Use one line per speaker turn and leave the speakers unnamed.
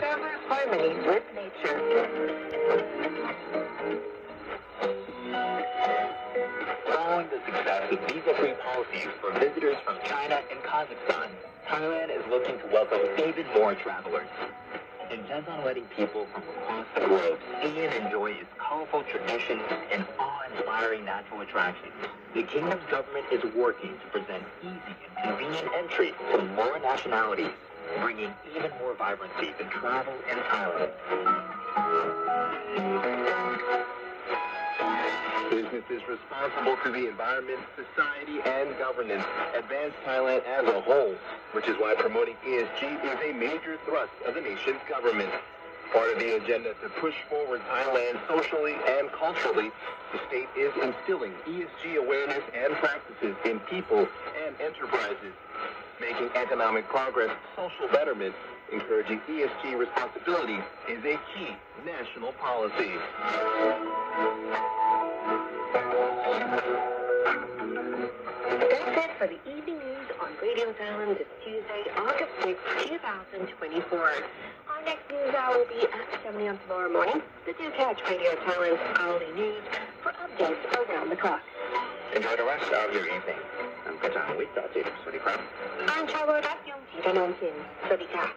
forever harmony with nature.
Following the success of visa-free policies for visitors from China and Kazakhstan, Thailand is looking to welcome even more travelers. Intent on letting people from across the globe see and enjoy its colorful traditions and awe-inspiring natural attractions. The kingdom's government is working to present easy and convenient entry to more nationalities, bringing even more vibrancy to travel in Thailand.
Businesses responsible to the environment, society, and governance advance Thailand as a whole, which is why promoting ESG is a major thrust of the nation's government. Part of the agenda to push forward Thailand socially and culturally, the state is instilling ESG awareness and practices in people and enterprises, making economic progress social betterment. Encouraging ESG responsibility is a key national policy.
That's it for the evening news on Radio Thailand this Tuesday, August 6, 2024. Our next news hour will be at 7 a.m. tomorrow morning. So do catch Radio Thailand's hourly news for updates around the clock.
Enjoy the rest of your evening. I'm Kachan with Dr. Swadikram.
I'm Chavo Dakyong Jitanonkin. Swadika.